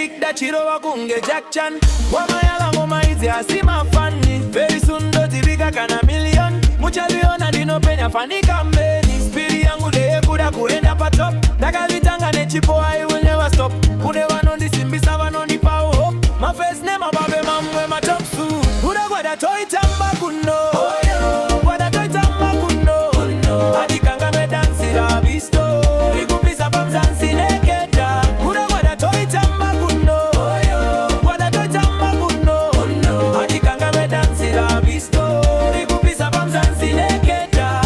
kick that chiro wakunge Jackchan. Wamayala ngoma hizi asima fani. Very soon doti vika kana million. Mucha liona dino penya fani kambeni. Spiri yangu leye kuda kuenda pa top. Daga vitanga nechipo I will never stop. Kude wanondi simbisa wanondi pa hope. My face name ababe mamwe ma top su. Kuda gwada toy tamba kuno. Gwada toy tamba kuno. Adikanga me dansi la bisto. Ikupisa pamzansi neketa. Kuda gwada toy tamba kuno. Gwada toy tamba kuno. Adikanga me dansi la bisto. Ikupisa pamzansi neketa.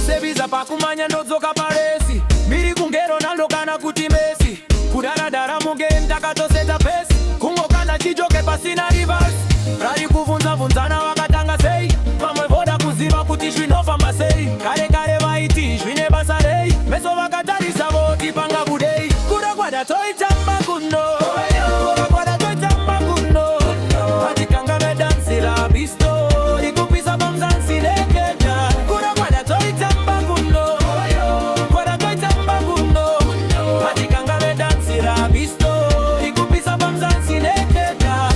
Sebiza pakumanya ndozoka paresi. Miri kungero nalokana kuti Messi. Kudaradara mugame takatoseta pesi. Kungokanda chijoke pasina reverse. Rari kuvunza vunzana wakatanga sei. Pamwe voda kuziva kuti shwinofamba sei. Kare kare vaiti shwine basa rei. Meso vakatarisa voti panga budei. Kuda gwada toitamba kuno. Kuda gwada toitamba kuno. Atikanga me dansi la bisto. Ikupisa bamzansi neketa. Kuda gwada toitamba kuno. Gwada toitamba kuno. Atikanga me dansi la bisto. Ikupisa bamzansi neketa.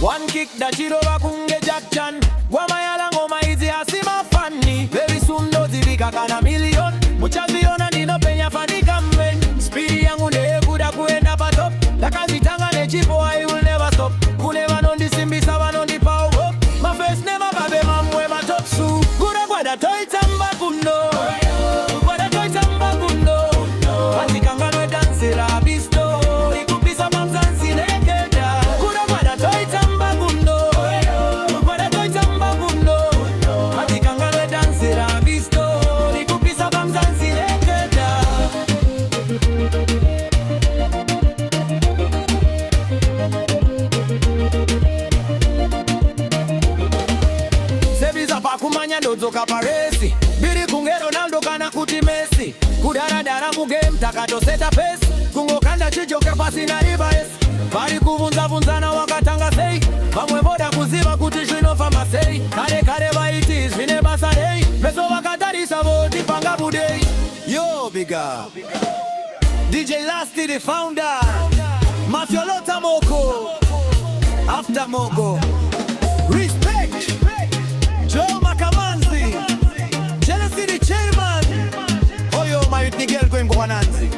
One kick that chiro wakunge Jackchan. Wamayala ngoma hizi asima fani. Very soon doti vika kana million. Mucha viona nino penya fani kamben. Spiri yangu neye kuda kuenda pa top. Laka vitanga nechipo I will never stop. Kune wanondi simbisa wanondi pa hope. My face name ababe mamwe ma top su. Kuda gwada toy tamba kuno. Gwada toy tamba kuno. Atikanga no dansi la bisto. Ikupisa mamzansi neketa. Kuda gwada toy tamba kuno. Gwada toy tamba kuno. Atikanga no dansi la bisto. Ikupisa mamzansi neketa. Sebiza pakumanya ndozoka paresi. Biri kunge Ronaldo kana kuti Messi. Kudaradara mugame takatoseta pesi. Kungokanda chijoke pasina reverse. Vari kuvunza vunzana wakatanga sei. Pamwe voda kuziva kuti shwinofamba sei. Kare kare vaiti zvine basa rei. Meso vakatarisa voti panga budei. Yo biga DJ Lasty the founder. Mafiolota Moko. After Mogo. Respect Joe Makamanzi. Jealousy the chairman. Oyo mayut Nigel Kwembo Wananzi.